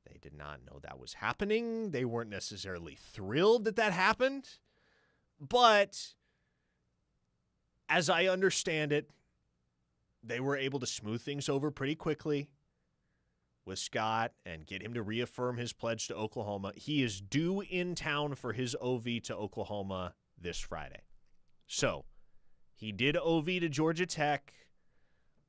They did not know that was happening. They weren't necessarily thrilled that that happened. But as I understand it, they were able to smooth things over pretty quickly with Scott and get him to reaffirm his pledge to Oklahoma. He is due in town for his OV to Oklahoma this Friday. So he did OV to Georgia Tech.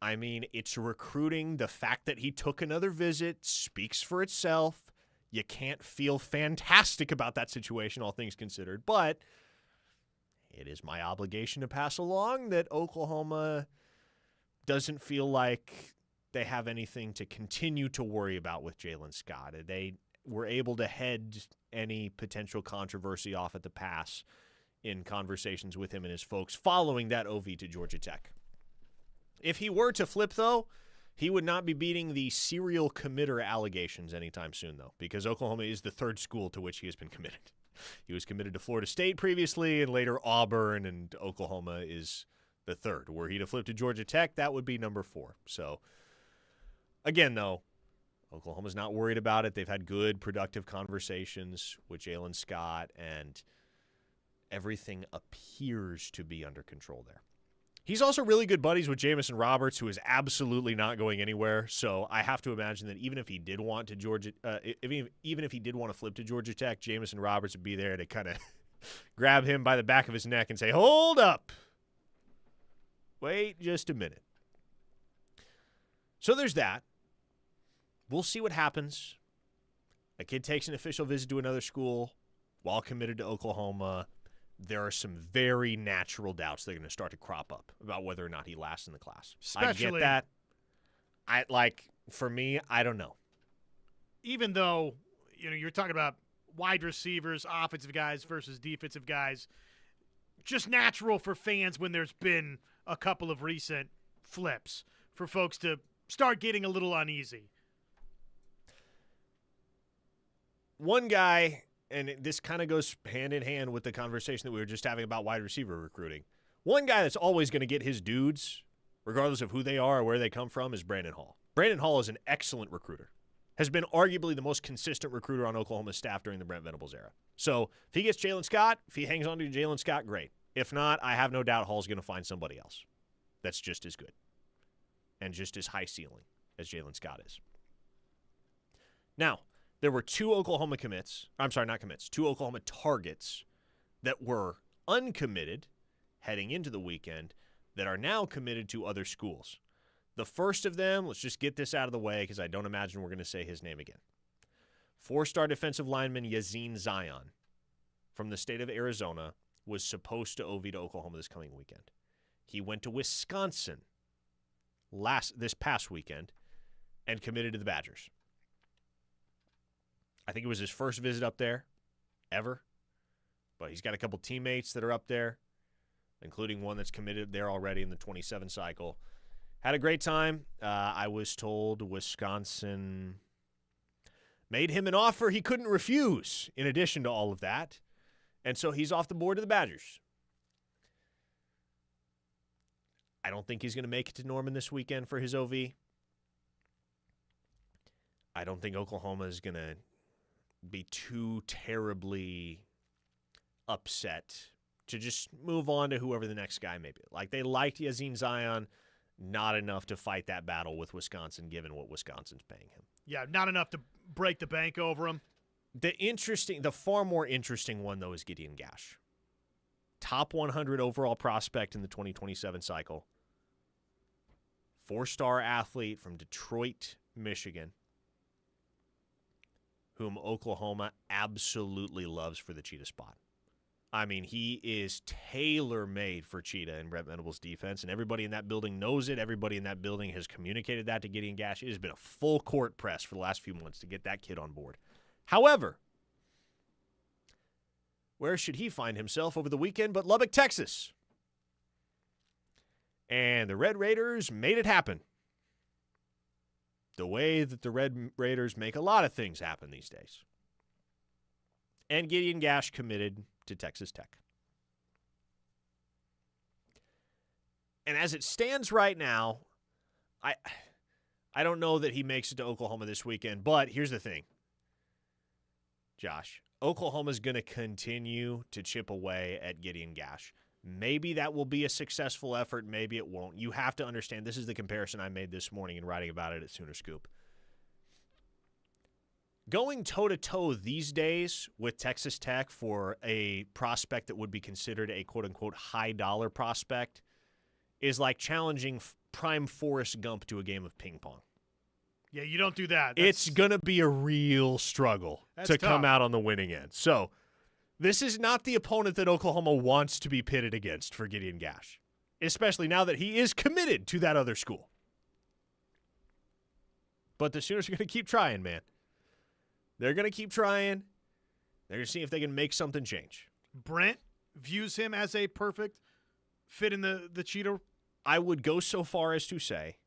I mean, it's recruiting. The fact that he took another visit speaks for itself. You can't feel fantastic about that situation, all things considered. But it is my obligation to pass along that Oklahoma doesn't feel like they have anything to continue to worry about with Jalen Scott. They were able to head any potential controversy off at the pass in conversations with him and his folks following that OV to Georgia Tech. If he were to flip, though, he would not be beating the serial committer allegations anytime soon, though, because Oklahoma is the third school to which he has been committed. He was committed to Florida State previously and later Auburn, and Oklahoma is the third. Were he to flip to Georgia Tech, that would be number 4. So, again, though, Oklahoma's not worried about it. They've had good, productive conversations with Jalen Scott, and everything appears to be under control there. He's also really good buddies with Jamison Roberts, who is absolutely not going anywhere. So I have to imagine that even if he did want to even if he did want to flip to Georgia Tech, Jamison Roberts would be there to kind of grab him by the back of his neck and say, "Hold up. Wait just a minute." So there's that. We'll see what happens. A kid takes an official visit to another school while committed to Oklahoma. There are some very natural doubts that are going to start to crop up about whether or not he lasts in the class. Especially, I get that. For me, I don't know. Even though, you're talking about wide receivers, offensive guys versus defensive guys, just natural for fans when there's been a couple of recent flips for folks to start getting a little uneasy. One guy, and this kind of goes hand in hand with the conversation that we were just having about wide receiver recruiting. One guy that's always going to get his dudes, regardless of who they are or where they come from, is Brandon Hall. Brandon Hall is an excellent recruiter. Has been arguably the most consistent recruiter on Oklahoma's staff during the Brent Venables era. So if he gets Jalen Scott, if he hangs on to Jalen Scott, great. If not, I have no doubt Hall's going to find somebody else that's just as good and just as high ceiling as Jalen Scott is. Now, there were two Oklahoma targets that were uncommitted heading into the weekend that are now committed to other schools. The first of them, let's just get this out of the way because I don't imagine we're going to say his name again. 4-star defensive lineman Yazin Zion from the state of Arizona was supposed to OV to Oklahoma this coming weekend. He went to Wisconsin this past weekend and committed to the Badgers. I think it was his first visit up there ever, but he's got a couple teammates that are up there, including one that's committed there already in the 27 cycle. Had a great time. I was told Wisconsin made him an offer he couldn't refuse in addition to all of that, and so he's off the board to the Badgers. I don't think he's going to make it to Norman this weekend for his OV. I don't think Oklahoma is going to be too terribly upset to just move on to whoever the next guy may be. Like, they liked Yazin Zion, not enough to fight that battle with Wisconsin given what Wisconsin's paying him. Yeah, not enough to break the bank over him. The far more interesting one, though, is Gideon Gash. Top 100 overall prospect in the 2027 cycle. 4-star athlete from Detroit, Michigan, whom Oklahoma absolutely loves for the Cheetah spot. I mean, he is tailor-made for Cheetah and Brent Venables' defense, and everybody in that building knows it. Everybody in that building has communicated that to Gideon Gash. It has been a full court press for the last few months to get that kid on board. However, where should he find himself over the weekend but Lubbock, Texas? And the Red Raiders made it happen. The way that the Red Raiders make a lot of things happen these days. And Gideon Gash committed to Texas Tech. And as it stands right now, I don't know that he makes it to Oklahoma this weekend, but here's the thing, Josh. Oklahoma's going to continue to chip away at Gideon Gash. Maybe that will be a successful effort. Maybe it won't. You have to understand, this is the comparison I made this morning in writing about it at Sooner Scoop. Going toe-to-toe these days with Texas Tech for a prospect that would be considered a quote-unquote high-dollar prospect is like challenging prime Forrest Gump to a game of ping pong. Yeah, you don't do that. It's going to be a real struggle to come out on the winning end. So this is not the opponent that Oklahoma wants to be pitted against for Gideon Gash, especially now that he is committed to that other school. But the Sooners are going to keep trying, man. They're going to keep trying. They're going to see if they can make something change. Brent views him as a perfect fit in the Cheetah. I would go so far as to say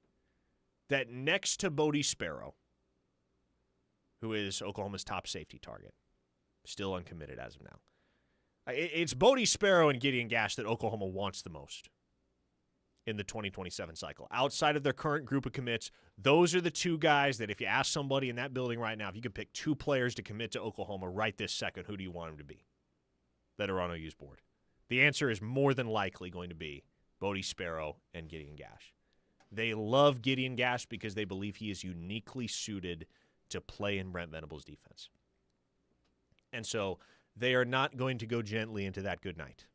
that next to Bodie Sparrow, who is Oklahoma's top safety target, still uncommitted as of now, it's Bodie Sparrow and Gideon Gash that Oklahoma wants the most in the 2027 cycle. Outside of their current group of commits, those are the two guys that if you ask somebody in that building right now, if you could pick two players to commit to Oklahoma right this second, who do you want them to be that are on OU's board? The answer is more than likely going to be Bodie Sparrow and Gideon Gash. They love Gideon Gash because they believe he is uniquely suited to play in Brent Venables' defense. And so they are not going to go gently into that good night.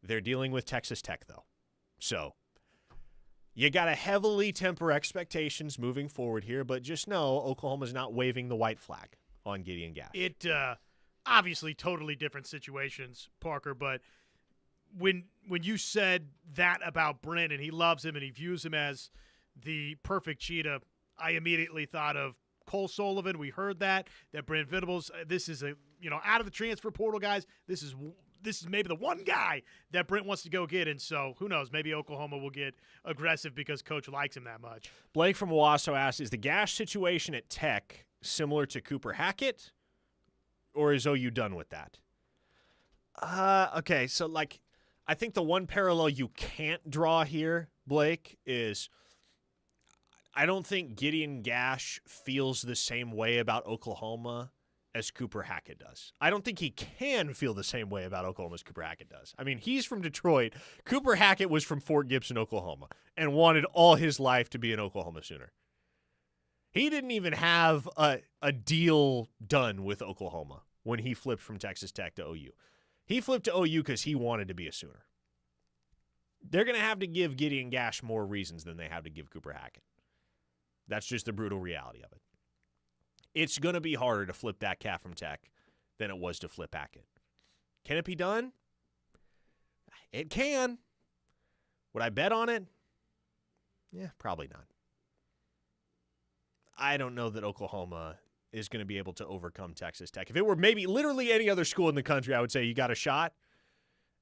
They're dealing with Texas Tech, though. So you got to heavily temper expectations moving forward here, but just know Oklahoma's not waving the white flag on Gideon Gash. It obviously totally different situations, Parker, but when you said that about Brent and he loves him and he views him as the perfect Cheetah, I immediately thought of Cole Sullivan. We heard that Brent Venables, this is out of the transfer portal, guys. This is maybe the one guy that Brent wants to go get, and so who knows? Maybe Oklahoma will get aggressive because Coach likes him that much. Blake from Owasso asks, is the Gash situation at Tech similar to Cooper Hackett, or is OU done with that? Okay, so I think the one parallel you can't draw here, Blake, is I don't think Gideon Gash feels the same way about Oklahoma as Cooper Hackett does. I don't think he can feel the same way about Oklahoma as Cooper Hackett does. I mean, he's from Detroit. Cooper Hackett was from Fort Gibson, Oklahoma, and wanted all his life to be an Oklahoma Sooner. He didn't even have a deal done with Oklahoma when he flipped from Texas Tech to OU. He flipped to OU because he wanted to be a Sooner. They're going to have to give Gideon Gash more reasons than they have to give Cooper Hackett. That's just the brutal reality of it. It's going to be harder to flip that cat from Tech than it was to flip Hackett. Can it be done? It can. Would I bet on it? Yeah, probably not. I don't know that Oklahoma is going to be able to overcome Texas Tech. If it were maybe literally any other school in the country, I would say you got a shot.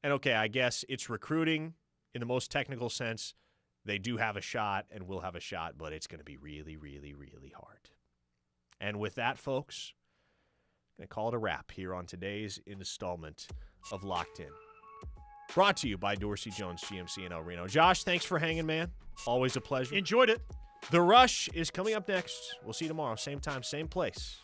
And okay, I guess it's recruiting in the most technical sense. They do have a shot and will have a shot, but it's going to be really, really, really hard. And with that, folks, I'm going to call it a wrap here on today's installment of Locked In. Brought to you by Dorsey Jones GMC in El Reno. Josh, thanks for hanging, man. Always a pleasure. Enjoyed it. The Rush is coming up next. We'll see you tomorrow. Same time, same place.